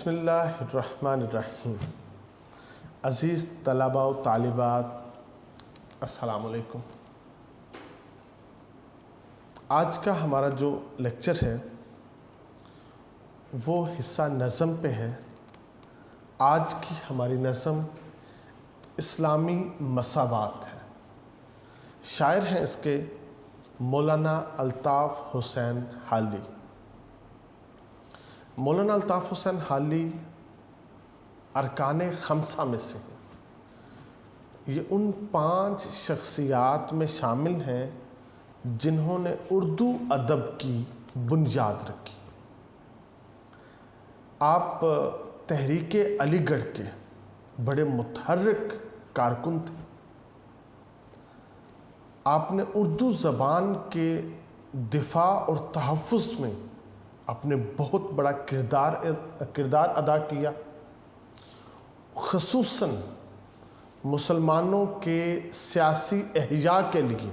بسم اللہ الرحمن الرحیم۔ عزیز طلباء و طالبات، السلام علیکم۔ آج کا ہمارا جو لیکچر ہے وہ حصہ نظم پہ ہے۔ آج کی ہماری نظم اسلامی مساوات ہے۔ شاعر ہیں اس کے مولانا الطاف حسین حالی۔ مولانا الطاف حسین حالی ارکان خمسہ میں سے ہیں۔ یہ ان 5 شخصیات میں شامل ہیں جنہوں نے اردو ادب کی بنیاد رکھی۔ آپ تحریک علی گڑھ کے بڑے متحرک کارکن تھے۔ آپ نے اردو زبان کے دفاع اور تحفظ میں اپنے بہت بڑا کردار ادا کیا۔ خصوصاً مسلمانوں کے سیاسی احیاء کے لیے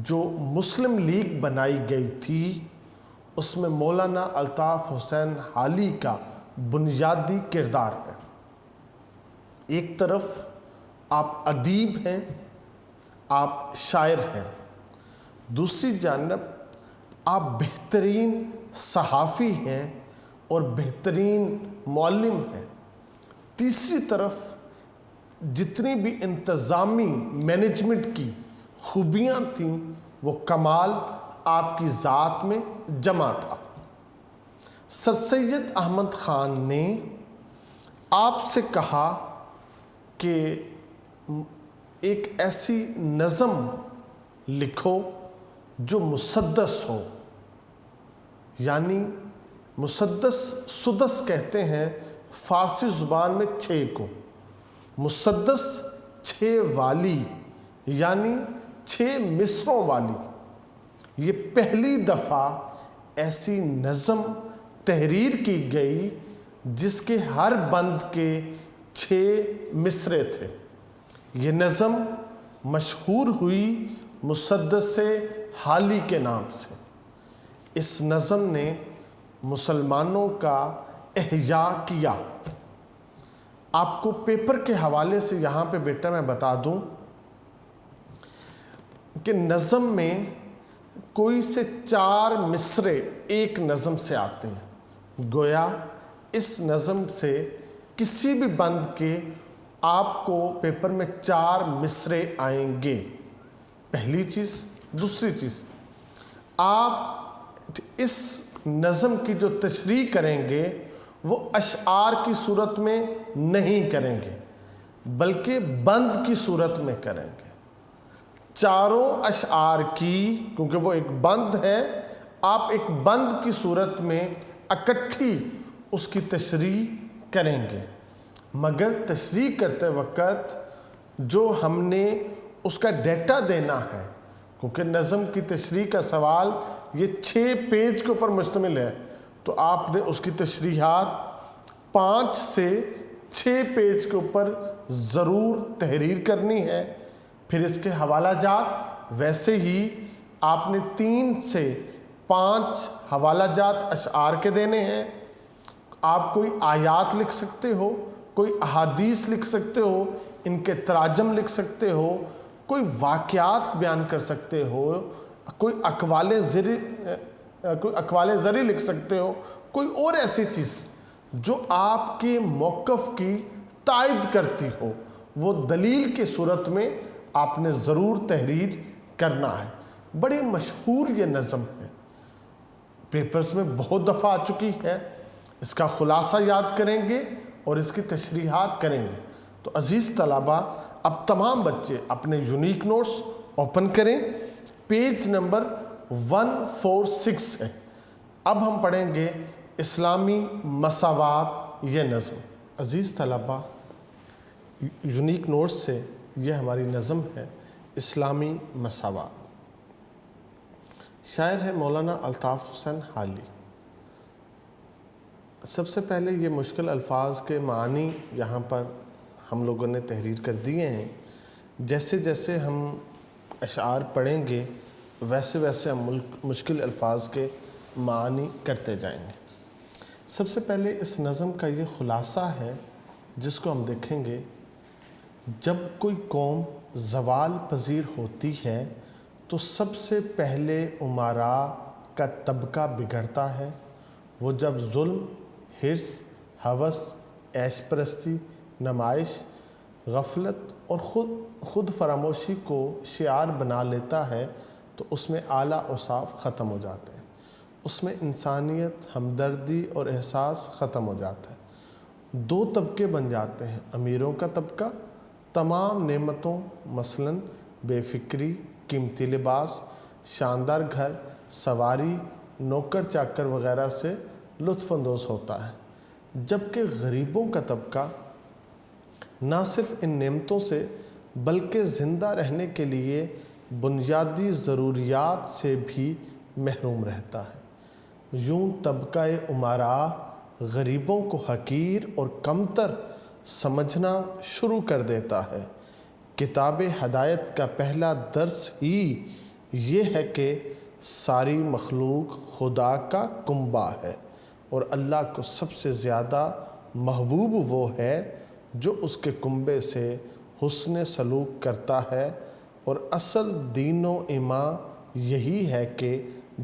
جو مسلم لیگ بنائی گئی تھی، اس میں مولانا الطاف حسین حالی کا بنیادی کردار ہے۔ ایک طرف آپ ادیب ہیں، آپ شاعر ہیں، دوسری جانب آپ بہترین صحافی ہیں اور بہترین معلم ہیں، تیسری طرف جتنی بھی انتظامی مینجمنٹ کی خوبیاں تھیں وہ کمال آپ کی ذات میں جمع تھا۔ سر سید احمد خان نے آپ سے کہا کہ ایک ایسی نظم لکھو جو مسدس ہو، یعنی مسدس سدس کہتے ہیں فارسی زبان میں 6 کو، مسدس 6 والی یعنی 6 مصروں والی۔ یہ پہلی دفعہ ایسی نظم تحریر کی گئی جس کے ہر بند کے 6 مصرے تھے۔ یہ نظم مشہور ہوئی مسدس حالی کے نام سے۔ اس نظم نے مسلمانوں کا احیاء کیا۔ آپ کو پیپر کے حوالے سے یہاں پہ بیٹا میں بتا دوں کہ نظم میں کوئی سے 4 مصرے ایک نظم سے آتے ہیں۔ گویا اس نظم سے کسی بھی بند کے آپ کو پیپر میں 4 مصرے آئیں گے، پہلی چیز۔ دوسری چیز، آپ اس نظم کی جو تشریح کریں گے وہ اشعار کی صورت میں نہیں کریں گے بلکہ بند کی صورت میں کریں گے۔ چاروں اشعار کی، کیونکہ وہ ایک بند ہے، آپ ایک بند کی صورت میں اکٹھی اس کی تشریح کریں گے، مگر تشریح کرتے وقت جو ہم نے اس کا ڈیٹا دینا ہے، کیونکہ نظم کی تشریح کا سوال یہ 6 پیج کے اوپر مشتمل ہے، تو آپ نے اس کی تشریحات 5 سے 6 پیج کے اوپر ضرور تحریر کرنی ہے۔ پھر اس کے حوالہ جات ویسے ہی آپ نے 3 سے 5 حوالہ جات اشعار کے دینے ہیں۔ آپ کوئی آیات لکھ سکتے ہو، کوئی احادیث لکھ سکتے ہو، ان کے تراجم لکھ سکتے ہو، کوئی واقعات بیان کر سکتے ہو، کوئی اقوال زری لکھ سکتے ہو، کوئی اور ایسی چیز جو آپ کے موقف کی تائید کرتی ہو، وہ دلیل کے صورت میں آپ نے ضرور تحریر کرنا ہے۔ بڑی مشہور یہ نظم ہے، پیپرز میں بہت دفعہ آ چکی ہے۔ اس کا خلاصہ یاد کریں گے اور اس کی تشریحات کریں گے۔ تو عزیز طلبہ، اب تمام بچے اپنے یونیک نوٹس اوپن کریں، پیج نمبر 146 ہے۔ اب ہم پڑھیں گے اسلامی مساوات یہ نظم۔ عزیز طلبہ، یونیک نوٹس سے یہ ہماری نظم ہے اسلامی مساوات۔ شاعر ہے مولانا الطاف حسین حالی۔ سب سے پہلے یہ مشکل الفاظ کے معنی یہاں پر ہم لوگوں نے تحریر کر دیے ہیں۔ جیسے جیسے ہم اشعار پڑھیں گے ویسے ویسے ہم مشکل الفاظ کے معنی کرتے جائیں گے۔ سب سے پہلے اس نظم کا یہ خلاصہ ہے جس کو ہم دیکھیں گے. جب کوئی قوم زوال پذیر ہوتی ہے تو سب سے پہلے امراء کا طبقہ بگڑتا ہے. وہ جب ظلم، حرص، ہوس، عیش پرستی، نمائش، غفلت اور خود فراموشی کو شعار بنا لیتا ہے تو اس میں اعلیٰ اوصاف ختم ہو جاتے ہیں. اس میں انسانیت، ہمدردی اور احساس ختم ہو جاتا ہے. دو طبقے بن جاتے ہیں. امیروں کا طبقہ تمام نعمتوں مثلاً بے فکری، قیمتی لباس، شاندار گھر، سواری، نوکر چاکر وغیرہ سے لطف اندوز ہوتا ہے، جبکہ غریبوں کا طبقہ نہ صرف ان نعمتوں سے بلکہ زندہ رہنے کے لیے بنیادی ضروریات سے بھی محروم رہتا ہے. یوں طبقہ امراء غریبوں کو حقیر اور کمتر سمجھنا شروع کر دیتا ہے. کتاب ہدایت کا پہلا درس ہی یہ ہے کہ ساری مخلوق خدا کا کنبہ ہے اور اللہ کو سب سے زیادہ محبوب وہ ہے جو اس کے کنبے سے حسن سلوک کرتا ہے. اور اصل دین و ایمان یہی ہے کہ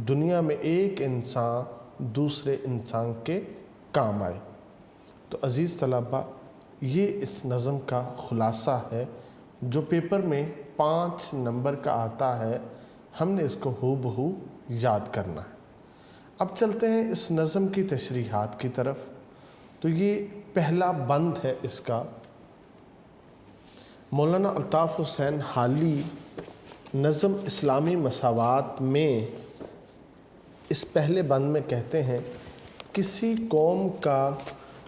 دنیا میں ایک انسان دوسرے انسان کے کام آئے. تو عزیز طلباء، یہ اس نظم کا خلاصہ ہے جو پیپر میں 5 نمبر کا آتا ہے. ہم نے اس کو ہو بہو یاد کرنا ہے. اب چلتے ہیں اس نظم کی تشریحات کی طرف. تو یہ پہلا بند ہے اس کا. مولانا الطاف حسین حالی نظم اسلامی مساوات میں اس پہلے بند میں کہتے ہیں، کسی قوم کا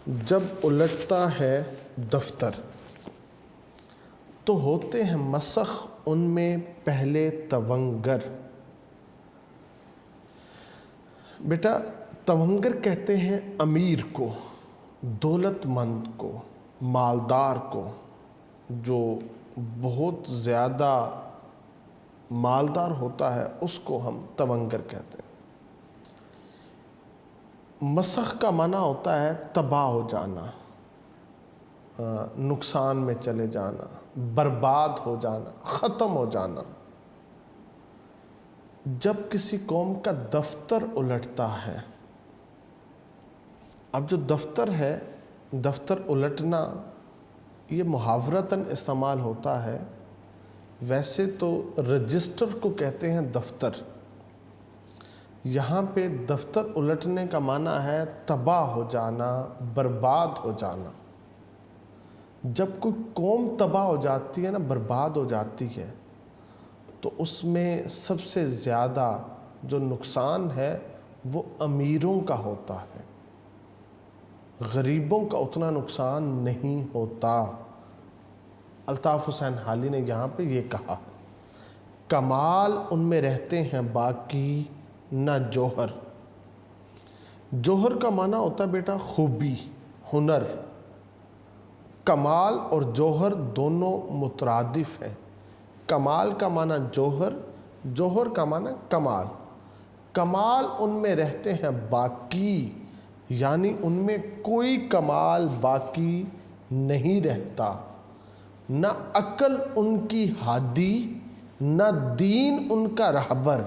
جب الٹتا ہے دفتر تو ہوتے ہیں مسخ ان میں پہلے تونگر. بیٹا تونگر کہتے ہیں امیر کو، دولت مند کو، مالدار کو. جو بہت زیادہ مالدار ہوتا ہے اس کو ہم تونگر کہتے ہیں. مسخ کا معنی ہوتا ہے تباہ ہو جانا، نقصان میں چلے جانا، برباد ہو جانا، ختم ہو جانا. جب کسی قوم کا دفتر الٹتا ہے، اب جو دفتر ہے، دفتر الٹنا یہ محاورتاً استعمال ہوتا ہے. ویسے تو رجسٹر کو کہتے ہیں دفتر. یہاں پہ دفتر الٹنے کا معنی ہے تباہ ہو جانا، برباد ہو جانا. جب کوئی قوم تباہ ہو جاتی ہے نا، برباد ہو جاتی ہے، تو اس میں سب سے زیادہ جو نقصان ہے وہ امیروں کا ہوتا ہے. غریبوں کا اتنا نقصان نہیں ہوتا. الطاف حسین حالی نے یہاں پہ یہ کہا، کمال ان میں رہتے ہیں باقی نہ جوہر. جوہر کا معنی ہوتا ہے بیٹا خوبی، ہنر. کمال اور جوہر دونوں مترادف ہیں. کمال کا معنی جوہر، جوہر کا معنی کمال. کمال ان میں رہتے ہیں باقی، یعنی ان میں کوئی کمال باقی نہیں رہتا. نہ عقل ان کی ہادی، نہ دین ان کا رہبر.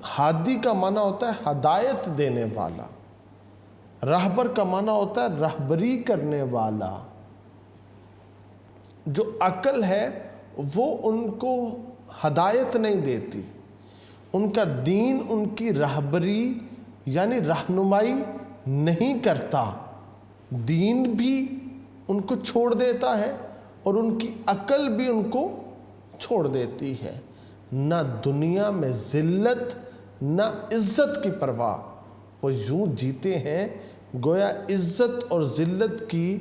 ہادی کا معنی ہوتا ہے ہدایت دینے والا، رہبر کا معنی ہوتا ہے رہبری کرنے والا. جو عقل ہے وہ ان کو ہدایت نہیں دیتی، ان کا دین ان کی رہبری یعنی رہنمائی نہیں کرتا. دین بھی ان کو چھوڑ دیتا ہے اور ان کی عقل بھی ان کو چھوڑ دیتی ہے. نہ دنیا میں ذلت نہ عزت کی پرواہ. وہ یوں جیتے ہیں گویا عزت اور ذلت کی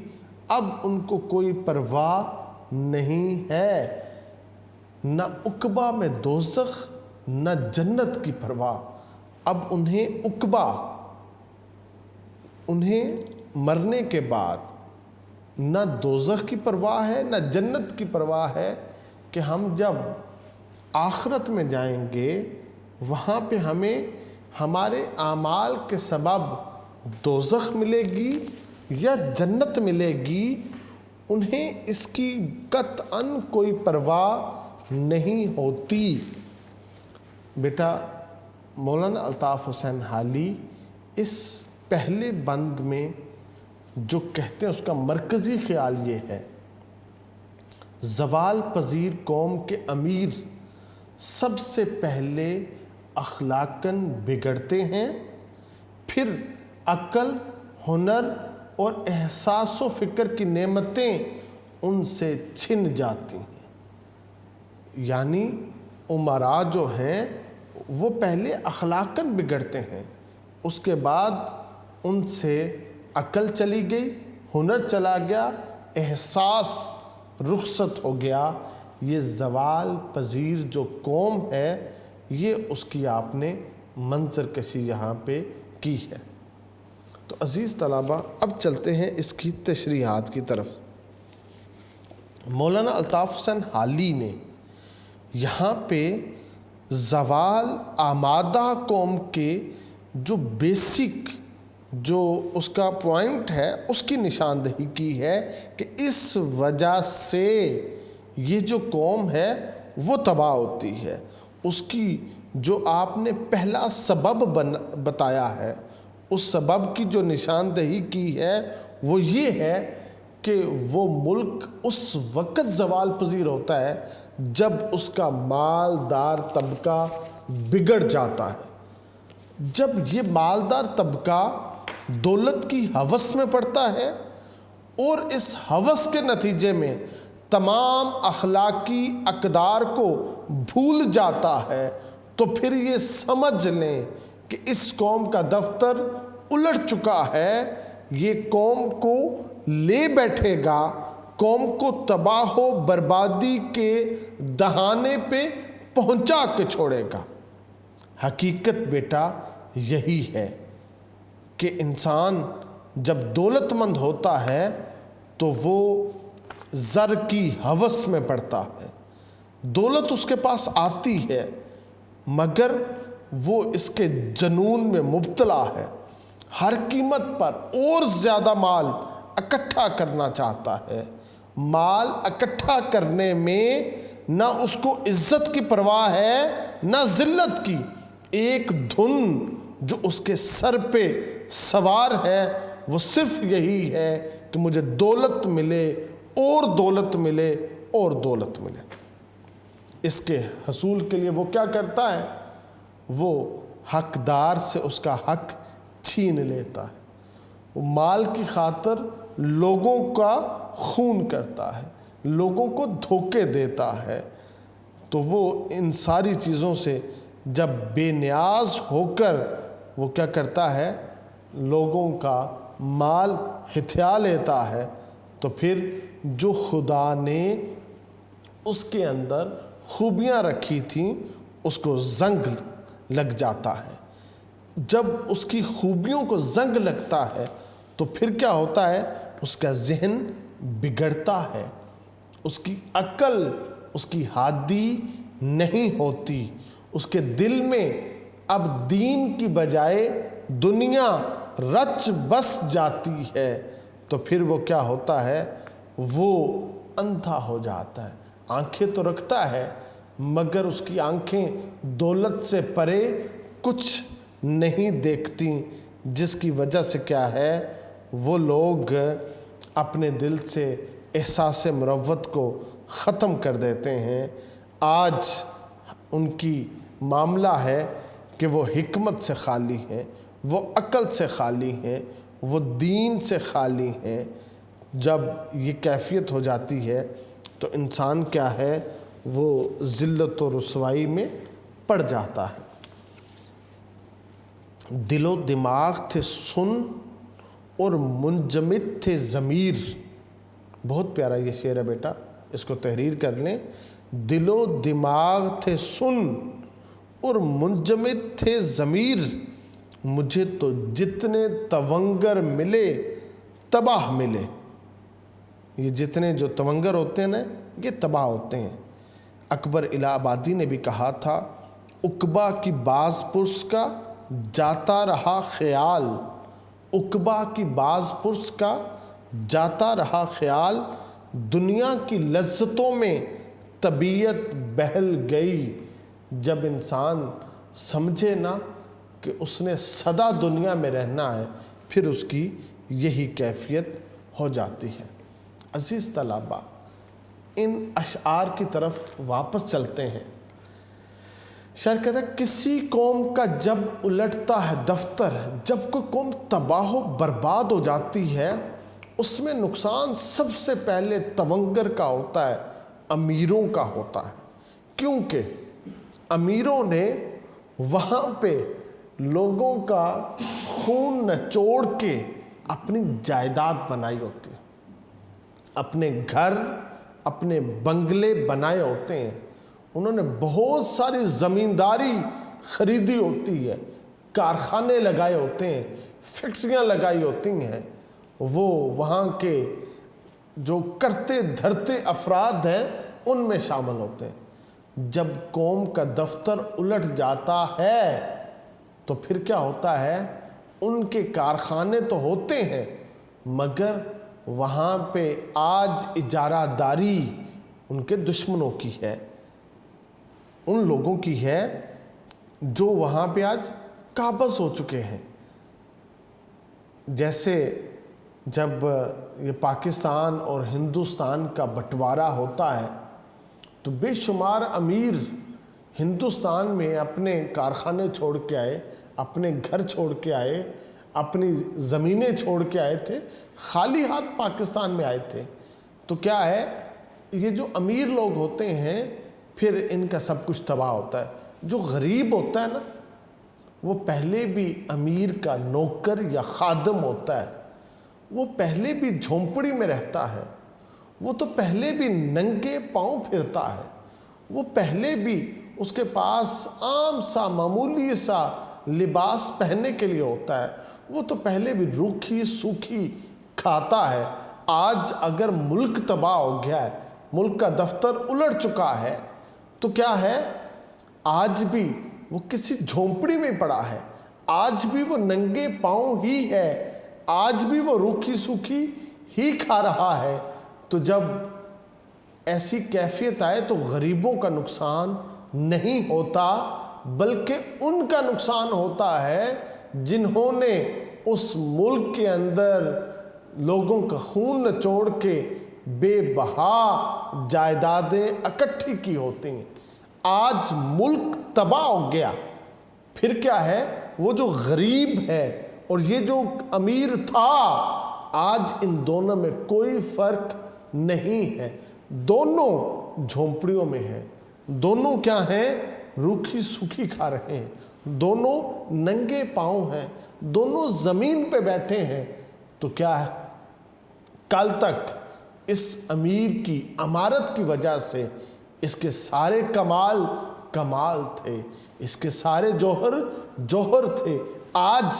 اب ان کو کوئی پرواہ نہیں ہے. نہ عقبہ میں دوزخ نہ جنت کی پرواہ. اب انہیں عقبہ، انہیں مرنے کے بعد نہ دوزخ کی پرواہ ہے نہ جنت کی پرواہ ہے کہ ہم جب آخرت میں جائیں گے وہاں پہ ہمیں ہمارے اعمال کے سبب دوزخ ملے گی یا جنت ملے گی، انہیں اس کی قطعاً کوئی پرواہ نہیں ہوتی۔ بیٹا مولانا الطاف حسین حالی اس پہلے بند میں جو کہتے ہیں اس کا مرکزی خیال یہ ہے، زوال پذیر قوم کے امیر سب سے پہلے اخلاقاً بگڑتے ہیں، پھر عقل، ہنر اور احساس و فکر کی نعمتیں ان سے چھن جاتی ہیں۔ یعنی امراء جو ہیں وہ پہلے اخلاقاً بگڑتے ہیں، اس کے بعد ان سے عقل چلی گئی، ہنر چلا گیا، احساس رخصت ہو گیا۔ یہ زوال پذیر جو قوم ہے، یہ اس کی آپ نے منظر کشی یہاں پہ کی ہے۔ تو عزیز طلبہ، اب چلتے ہیں اس کی تشریحات کی طرف۔ مولانا الطاف حسین حالی نے یہاں پہ زوال آمادہ قوم کے جو بیسک جو اس کا پوائنٹ ہے اس کی نشاندہی کی ہے کہ اس وجہ سے یہ جو قوم ہے وہ تباہ ہوتی ہے۔ اس کی جو آپ نے پہلا سبب بتایا ہے، اس سبب کی جو نشاندہی کی ہے وہ یہ ہے کہ وہ ملک اس وقت زوال پذیر ہوتا ہے جب اس کا مالدار طبقہ بگڑ جاتا ہے۔ جب یہ مالدار طبقہ دولت کی ہوس میں پڑتا ہے اور اس ہوس کے نتیجے میں تمام اخلاقی اقدار کو بھول جاتا ہے، تو پھر یہ سمجھ لیں کہ اس قوم کا دفتر الٹ چکا ہے۔ یہ قوم کو لے بیٹھے گا، قوم کو تباہ و بربادی کے دہانے پہ پہنچا کے چھوڑے گا۔ حقیقت بیٹا یہی ہے کہ انسان جب دولت مند ہوتا ہے تو وہ زر کی ہوس میں پڑتا ہے، دولت اس کے پاس آتی ہے مگر وہ اس کے جنون میں مبتلا ہے، ہر قیمت پر اور زیادہ مال اکٹھا کرنا چاہتا ہے۔ مال اکٹھا کرنے میں نہ اس کو عزت کی پرواہ ہے نہ ذلت کی، ایک دھن جو اس کے سر پہ سوار ہے وہ صرف یہی ہے کہ مجھے دولت ملے اور دولت ملے اور دولت ملے۔ اس کے حصول کے لیے وہ کیا کرتا ہے؟ وہ حقدار سے اس کا حق چھین لیتا ہے، وہ مال کی خاطر لوگوں کا خون کرتا ہے، لوگوں کو دھوکے دیتا ہے۔ تو وہ ان ساری چیزوں سے جب بے نیاز ہو کر وہ کیا کرتا ہے؟ لوگوں کا مال ہتھیا لیتا ہے، تو پھر جو خدا نے اس کے اندر خوبیاں رکھی تھیں اس کو زنگ لگ جاتا ہے۔ جب اس کی خوبیوں کو زنگ لگتا ہے تو پھر کیا ہوتا ہے؟ اس کا ذہن بگڑتا ہے، اس کی عقل اس کی ہادی نہیں ہوتی، اس کے دل میں اب دین کی بجائے دنیا رچ بس جاتی ہے۔ تو پھر وہ کیا ہوتا ہے؟ وہ اندھا ہو جاتا ہے۔ آنکھیں تو رکھتا ہے مگر اس کی آنکھیں دولت سے پرے کچھ نہیں دیکھتی، جس کی وجہ سے کیا ہے؟ وہ لوگ اپنے دل سے احساس مروت کو ختم کر دیتے ہیں۔ آج ان کی معاملہ ہے کہ وہ حکمت سے خالی ہیں، وہ عقل سے خالی ہیں، وہ دین سے خالی ہیں۔ جب یہ کیفیت ہو جاتی ہے تو انسان کیا ہے؟ وہ ذلت و رسوائی میں پڑ جاتا ہے۔ دل و دماغ تھے سن اور منجمد تھے ضمیر۔ بہت پیارا یہ شعر ہے بیٹا، اس کو تحریر کر لیں۔ دل و دماغ تھے سن اور منجمد تھے ضمیر، مجھے تو جتنے تونگر ملے تباہ ملے۔ یہ جتنے جو تونگر ہوتے ہیں نا یہ تباہ ہوتے ہیں۔ اکبر الہ آبادی نے بھی کہا تھا، عقبہ کی باز پرس کا جاتا رہا خیال، عقبہ کی باز پرس کا جاتا رہا خیال، دنیا کی لذتوں میں طبیعت بہل گئی۔ جب انسان سمجھے نا کہ اس نے سدا دنیا میں رہنا ہے، پھر اس کی یہی کیفیت ہو جاتی ہے۔ عزیز طلباء، ان اشعار کی طرف واپس چلتے ہیں۔ شاعر کہتا ہے کسی قوم کا جب الٹتا ہے دفتر، جب کوئی قوم تباہ و برباد ہو جاتی ہے، اس میں نقصان سب سے پہلے تونگر کا ہوتا ہے، امیروں کا ہوتا ہے۔ کیونکہ امیروں نے وہاں پہ لوگوں کا خون نچوڑ کے اپنی جائیداد بنائی ہوتی ہے، اپنے گھر، اپنے بنگلے بنائے ہوتے ہیں، انہوں نے بہت ساری زمینداری خریدی ہوتی ہے، کارخانے لگائے ہوتے ہیں، فیکٹریاں لگائی ہوتی ہیں۔ وہ وہاں کے جو کرتے دھرتے افراد ہیں ان میں شامل ہوتے ہیں۔ جب قوم کا دفتر الٹ جاتا ہے تو پھر کیا ہوتا ہے؟ ان کے کارخانے تو ہوتے ہیں مگر وہاں پہ آج اجارہ داری ان کے دشمنوں کی ہے، ان لوگوں کی ہے جو وہاں پہ آج قابض ہو چکے ہیں۔ جیسے جب یہ پاکستان اور ہندوستان کا بٹوارہ ہوتا ہے تو بے شمار امیر ہندوستان میں اپنے کارخانے چھوڑ کے آئے، اپنے گھر چھوڑ کے آئے، اپنی زمینیں چھوڑ کے آئے تھے، خالی ہاتھ پاکستان میں آئے تھے۔ تو کیا ہے، یہ جو امیر لوگ ہوتے ہیں پھر ان کا سب کچھ تباہ ہوتا ہے۔ جو غریب ہوتا ہے نا، وہ پہلے بھی امیر کا نوکر یا خادم ہوتا ہے، وہ پہلے بھی جھونپڑی میں رہتا ہے، وہ تو پہلے بھی ننگے پاؤں پھرتا ہے، وہ پہلے بھی اس کے پاس عام سا معمولی سا لباس پہننے کے لیے ہوتا ہے، وہ تو پہلے بھی روکھی سوکھی کھاتا ہے۔ آج اگر ملک تباہ ہو گیا ہے، ملک کا دفتر الٹ چکا ہے، تو کیا ہے، آج بھی وہ کسی جھونپڑی میں پڑا ہے، آج بھی وہ ننگے پاؤں ہی ہے، آج بھی وہ روکھی سوکھی ہی کھا رہا ہے۔ تو جب ایسی کیفیت آئے تو غریبوں کا نقصان نہیں ہوتا بلکہ ان کا نقصان ہوتا ہے جنہوں نے اس ملک کے اندر لوگوں کا خون نچوڑ کے بے بہا جائیدادیں اکٹھی کی ہوتی ہیں۔ آج ملک تباہ ہو گیا، پھر کیا ہے، وہ جو غریب ہے اور یہ جو امیر تھا، آج ان دونوں میں کوئی فرق نہیں ہے، دونوں جھونپڑیوں میں ہیں، دونوں کیا ہیں، روکھی سوکھی کھا رہے ہیں، دونوں ننگے پاؤں ہیں، دونوں زمین پہ بیٹھے ہیں۔ تو کیا ہے، کل تک اس امیر کی امارت کی وجہ سے اس کے سارے کمال کمال تھے، اس کے سارے جوہر جوہر تھے، آج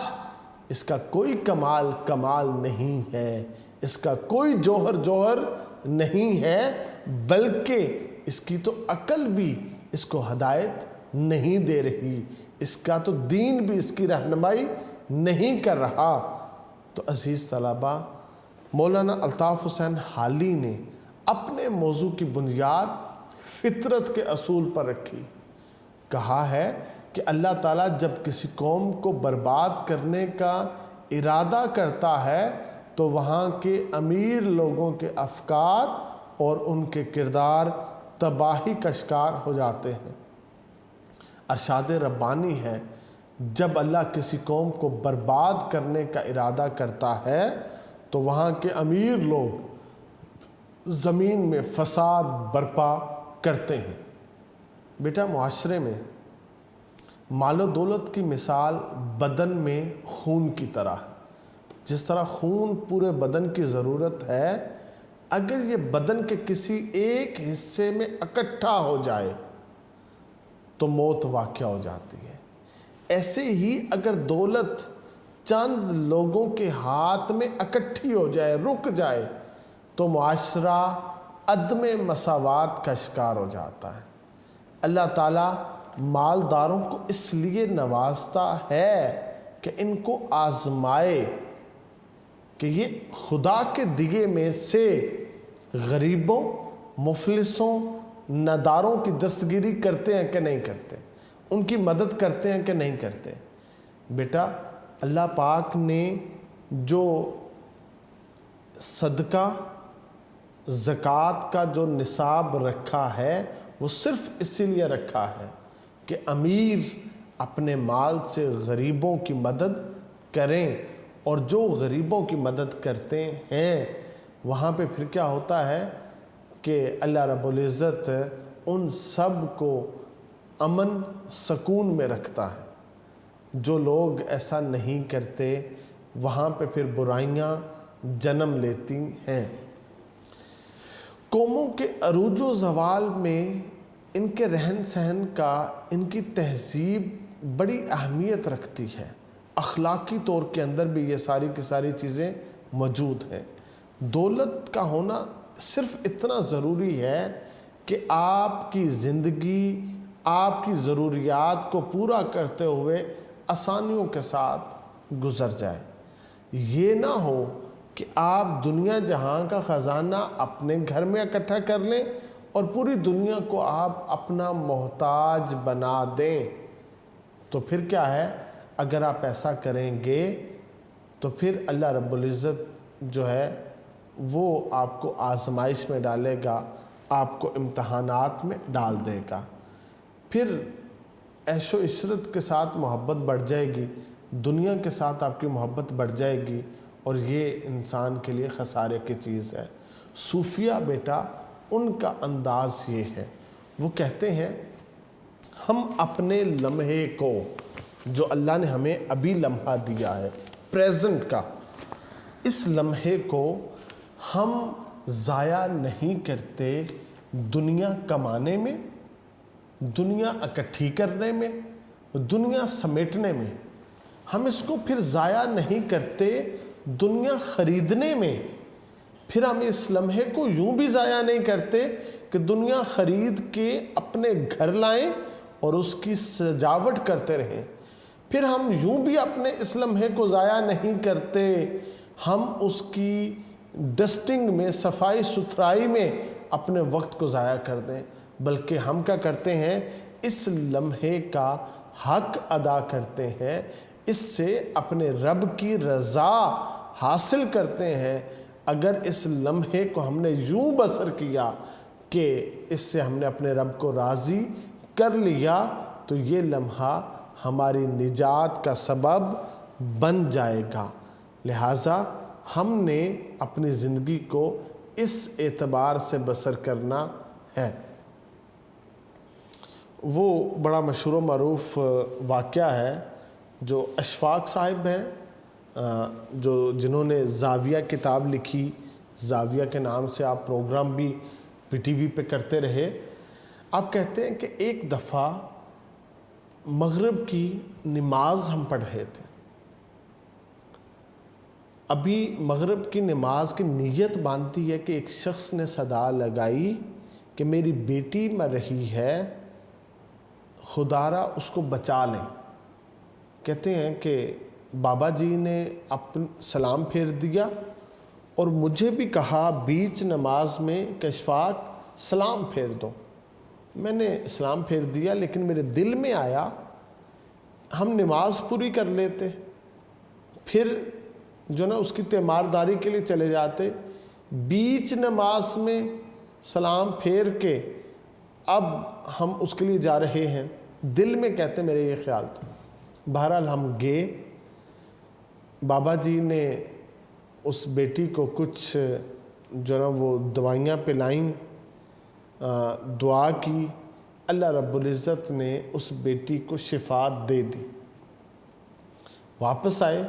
اس کا کوئی کمال کمال نہیں ہے، اس کا کوئی جوہر جوہر نہیں ہے، بلکہ اس کی تو عقل بھی اس کو ہدایت نہیں دے رہی، اس کا تو دین بھی اس کی رہنمائی نہیں کر رہا۔ تو عزیز طلباء، مولانا الطاف حسین حالی نے اپنے موضوع کی بنیاد فطرت کے اصول پر رکھی۔ کہا ہے کہ اللہ تعالیٰ جب کسی قوم کو برباد کرنے کا ارادہ کرتا ہے تو وہاں کے امیر لوگوں کے افکار اور ان کے کردار تباہی کا شکار ہو جاتے ہیں۔ ارشاد ربانی ہے، جب اللہ کسی قوم کو برباد کرنے کا ارادہ کرتا ہے تو وہاں کے امیر لوگ زمین میں فساد برپا کرتے ہیں۔ بیٹا، معاشرے میں مال و دولت کی مثال بدن میں خون کی طرح ہے۔ جس طرح خون پورے بدن کی ضرورت ہے، اگر یہ بدن کے کسی ایک حصے میں اکٹھا ہو جائے تو موت واقع ہو جاتی ہے۔ ایسے ہی اگر دولت چند لوگوں کے ہاتھ میں اکٹھی ہو جائے، رک جائے، تو معاشرہ عدم مساوات کا شکار ہو جاتا ہے۔ اللہ تعالیٰ مالداروں کو اس لیے نوازتا ہے کہ ان کو آزمائے، کہ یہ خدا کے دیے میں سے غریبوں، مفلسوں، ناداروں کی دستگیری کرتے ہیں کہ نہیں کرتے، ان کی مدد کرتے ہیں کہ نہیں کرتے؟ بیٹا اللہ پاک نے جو صدقہ زکوٰۃ کا جو نصاب رکھا ہے وہ صرف اسی لیے رکھا ہے کہ امیر اپنے مال سے غریبوں کی مدد کریں، اور جو غریبوں کی مدد کرتے ہیں وہاں پہ پھر کیا ہوتا ہے کہ اللہ رب العزت ان سب کو امن سکون میں رکھتا ہے۔ جو لوگ ایسا نہیں کرتے وہاں پہ پھر برائیاں جنم لیتی ہیں۔ قوموں کے عروج و زوال میں ان کے رہن سہن کا، ان کی تہذیب بڑی اہمیت رکھتی ہے۔ اخلاقی طور کے اندر بھی یہ ساری کی ساری چیزیں موجود ہیں۔ دولت کا ہونا صرف اتنا ضروری ہے کہ آپ کی زندگی آپ کی ضروریات کو پورا کرتے ہوئے آسانیوں کے ساتھ گزر جائے۔ یہ نہ ہو کہ آپ دنیا جہاں کا خزانہ اپنے گھر میں اکٹھا کر لیں اور پوری دنیا کو آپ اپنا محتاج بنا دیں۔ تو پھر کیا ہے، اگر آپ ایسا کریں گے تو پھر اللہ رب العزت جو ہے وہ آپ کو آزمائش میں ڈالے گا، آپ کو امتحانات میں ڈال دے گا۔ پھر عیش و عشرت کے ساتھ محبت بڑھ جائے گی، دنیا کے ساتھ آپ کی محبت بڑھ جائے گی، اور یہ انسان کے لیے خسارے کی چیز ہے۔ صوفیہ بیٹا ان کا انداز یہ ہے، وہ کہتے ہیں ہم اپنے لمحے کو، جو اللہ نے ہمیں ابھی لمحہ دیا ہے پریزنٹ کا، اس لمحے کو ہم ضائع نہیں کرتے دنیا کمانے میں، دنیا اکٹھی کرنے میں، دنیا سمیٹنے میں۔ ہم اس کو پھر ضائع نہیں کرتے دنیا خریدنے میں، پھر ہم اس لمحے کو یوں بھی ضائع نہیں کرتے کہ دنیا خرید کے اپنے گھر لائیں اور اس کی سجاوٹ کرتے رہیں۔ پھر ہم یوں بھی اپنے اس لمحے کو ضائع نہیں کرتے، ہم اس کی ڈسٹنگ میں، صفائی ستھرائی میں اپنے وقت کو ضائع کر دیں، بلکہ ہم کیا کرتے ہیں، اس لمحے کا حق ادا کرتے ہیں، اس سے اپنے رب کی رضا حاصل کرتے ہیں۔ اگر اس لمحے کو ہم نے یوں بسر کیا کہ اس سے ہم نے اپنے رب کو راضی کر لیا، تو یہ لمحہ ہماری نجات کا سبب بن جائے گا۔ لہٰذا ہم نے اپنی زندگی کو اس اعتبار سے بسر کرنا ہے۔ وہ بڑا مشہور و معروف واقعہ ہے جو اشفاق صاحب ہیں، جنہوں نے زاویہ کتاب لکھی، زاویہ کے نام سے آپ پروگرام بھی پی ٹی وی پہ کرتے رہے۔ آپ کہتے ہیں کہ ایک دفعہ مغرب کی نماز ہم پڑھ رہے تھے، ابھی مغرب کی نماز کی نیت باندھتی ہے کہ ایک شخص نے صدا لگائی کہ میری بیٹی مر رہی ہے، خدا را اس کو بچا لیں۔ کہتے ہیں کہ بابا جی نے سلام پھیر دیا اور مجھے بھی کہا بیچ نماز میں کہ اشفاق سلام پھیر دو۔ میں نے سلام پھیر دیا، لیکن میرے دل میں آیا ہم نماز پوری کر لیتے، پھر جو نا اس کی تیمارداری کے لیے چلے جاتے۔ بیچ نماز میں سلام پھیر کے اب ہم اس کے لیے جا رہے ہیں، دل میں کہتے میرے یہ خیال تھا۔ بہرحال ہم گئے، بابا جی نے اس بیٹی کو کچھ جو نا وہ دوائیاں پلائیں، دعا کی، اللہ رب العزت نے اس بیٹی کو شفا دے دی۔ واپس آئے،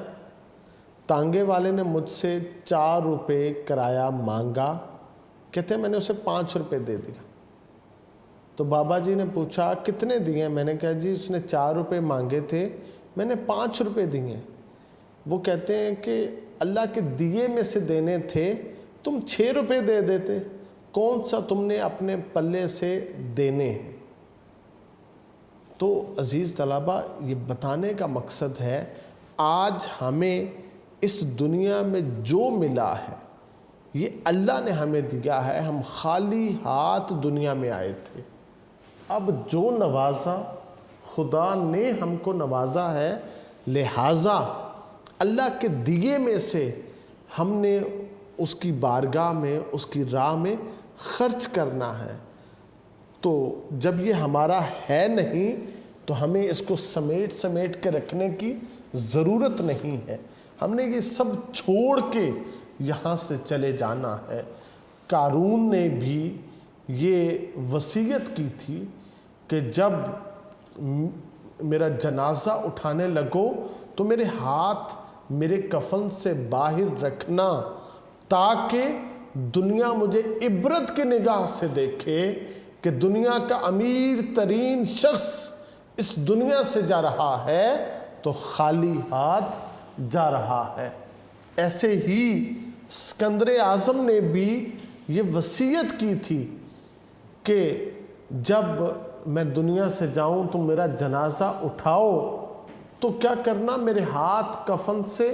تانگے والے نے مجھ سے 4 روپے کرایہ مانگا، کہتے ہیں میں نے اسے 5 روپے دے دیا۔ تو بابا جی نے پوچھا کتنے دیے؟ میں نے کہا جی اس نے 4 روپے مانگے تھے، میں نے 5 روپے دیے۔ وہ کہتے ہیں کہ اللہ کے دیے میں سے دینے تھے، تم 6 روپے دے دیتے، کون سا تم نے اپنے پلے سے دینے ہیں؟ تو عزیز طلبہ، یہ بتانے کا مقصد ہے آج ہمیں اس دنیا میں جو ملا ہے یہ اللہ نے ہمیں دیا ہے، ہم خالی ہاتھ دنیا میں آئے تھے۔ اب جو نوازا خدا نے ہم کو نوازا ہے، لہٰذا اللہ کے دیے میں سے ہم نے اس کی بارگاہ میں، اس کی راہ میں خرچ کرنا ہے۔ تو جب یہ ہمارا ہے نہیں تو ہمیں اس کو سمیٹ کے رکھنے کی ضرورت نہیں ہے، ہم نے یہ سب چھوڑ کے یہاں سے چلے جانا ہے۔ قارون نے بھی یہ وصیت کی تھی کہ جب میرا جنازہ اٹھانے لگو تو میرے ہاتھ میرے کفن سے باہر رکھنا، تاکہ دنیا مجھے عبرت کی نگاہ سے دیکھے کہ دنیا کا امیر ترین شخص اس دنیا سے جا رہا ہے تو خالی ہاتھ جا رہا ہے۔ ایسے ہی اسکندر اعظم نے بھی یہ وصیت کی تھی کہ جب میں دنیا سے جاؤں تو میرا جنازہ اٹھاؤ تو کیا کرنا، میرے ہاتھ کفن سے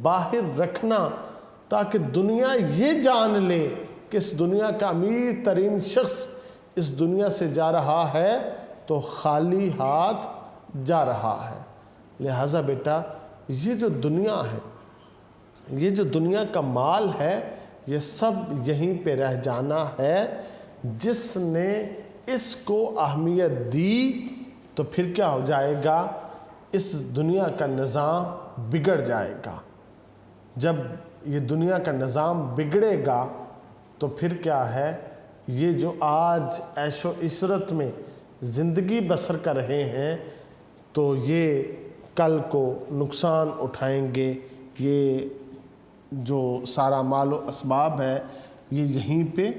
باہر رکھنا، تاکہ دنیا یہ جان لے کہ اس دنیا کا امیر ترین شخص اس دنیا سے جا رہا ہے تو خالی ہاتھ جا رہا ہے۔ لہٰذا بیٹا یہ جو دنیا ہے، یہ جو دنیا کا مال ہے، یہ سب یہیں پہ رہ جانا ہے۔ جس نے اس کو اہمیت دی تو پھر کیا ہو جائے گا، اس دنیا کا نظام بگڑ جائے گا۔ جب یہ دنیا کا نظام بگڑے گا تو پھر کیا ہے، یہ جو آج عیش و عشرت میں زندگی بسر کر رہے ہیں تو یہ کل کو نقصان اٹھائیں گے۔ یہ جو سارا مال و اسباب ہے یہ یہیں پہ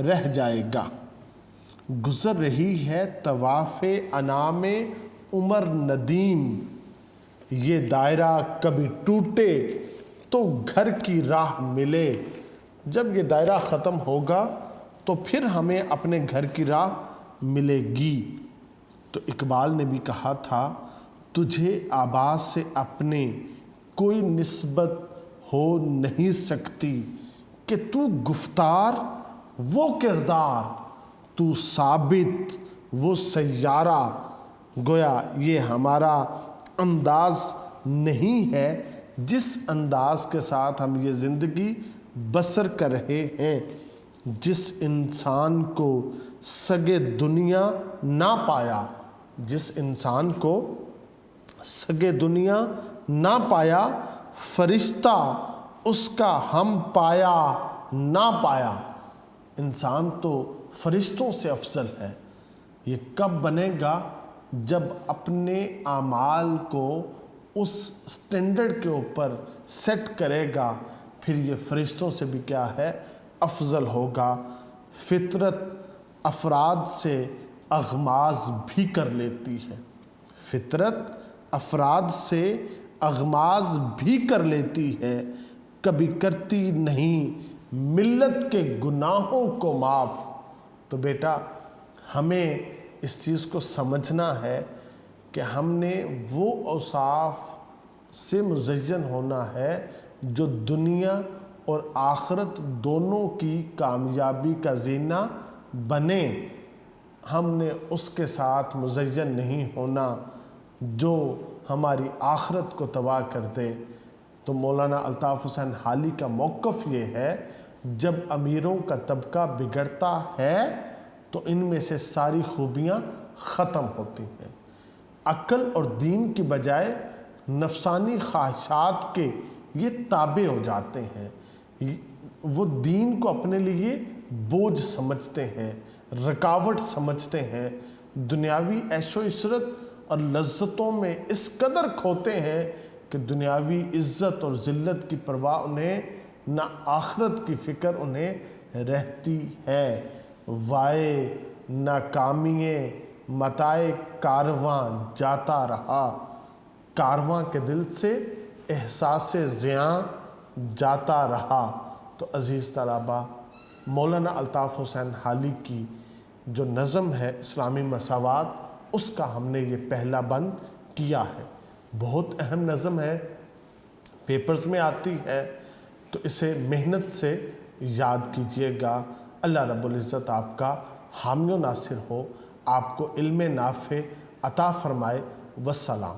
رہ جائے گا۔ گزر رہی ہے طواف انعام عمر ندیم، یہ دائرہ کبھی ٹوٹے تو گھر کی راہ ملے۔ جب یہ دائرہ ختم ہوگا تو پھر ہمیں اپنے گھر کی راہ ملے گی۔ تو اقبال نے بھی کہا تھا، تجھے آباد سے اپنے کوئی نسبت ہو نہیں سکتی، کہ تو گفتار وہ کردار، تو ثابت وہ سیارہ۔ گویا یہ ہمارا انداز نہیں ہے جس انداز کے ساتھ ہم یہ زندگی بسر کر رہے ہیں۔ جس انسان کو سگے دنیا نہ پایا، جس انسان کو سگے دنیا نہ پایا، فرشتہ اس کا ہم پایا نہ پایا۔ انسان تو فرشتوں سے افضل ہے۔ یہ کب بنے گا، جب اپنے اعمال کو اس سٹینڈرڈ کے اوپر سیٹ کرے گا، پھر یہ فرشتوں سے بھی کیا ہے، افضل ہوگا۔ فطرت افراد سے اغماز بھی کر لیتی ہے، فطرت افراد سے اغماز بھی کر لیتی ہے، کبھی کرتی نہیں ملت کے گناہوں کو معاف۔ تو بیٹا ہمیں اس چیز کو سمجھنا ہے کہ ہم نے وہ اوصاف سے مزین ہونا ہے جو دنیا اور آخرت دونوں کی کامیابی کا زینہ بنے۔ ہم نے اس کے ساتھ مزین نہیں ہونا جو ہماری آخرت کو تباہ کر دے۔ تو مولانا الطاف حسین حالی کا موقف یہ ہے، جب امیروں کا طبقہ بگڑتا ہے تو ان میں سے ساری خوبیاں ختم ہوتی ہیں۔ عقل اور دین کی بجائے نفسانی خواہشات کے یہ تابع ہو جاتے ہیں۔ وہ دین کو اپنے لیے بوجھ سمجھتے ہیں، رکاوٹ سمجھتے ہیں، دنیاوی عیش و عشرت اور لذتوں میں اس قدر کھوتے ہیں کہ دنیاوی عزت اور ذلت کی پرواہ انہیں نہ، آخرت کی فکر انہیں رہتی ہے۔ وائے ناکامیے متائے کارواں جاتا رہا، کارواں کے دل سے احساس زیاں جاتا رہا۔ تو عزیز طلباء، مولانا الطاف حسین حالی کی جو نظم ہے اسلامی مساوات، اس کا ہم نے یہ پہلا بند کیا ہے۔ بہت اہم نظم ہے، پیپرز میں آتی ہے تو اسے محنت سے یاد کیجئے گا۔ اللہ رب العزت آپ کا حامی و ناصر ہو، آپ کو علم نافع عطا فرمائے۔ والسلام۔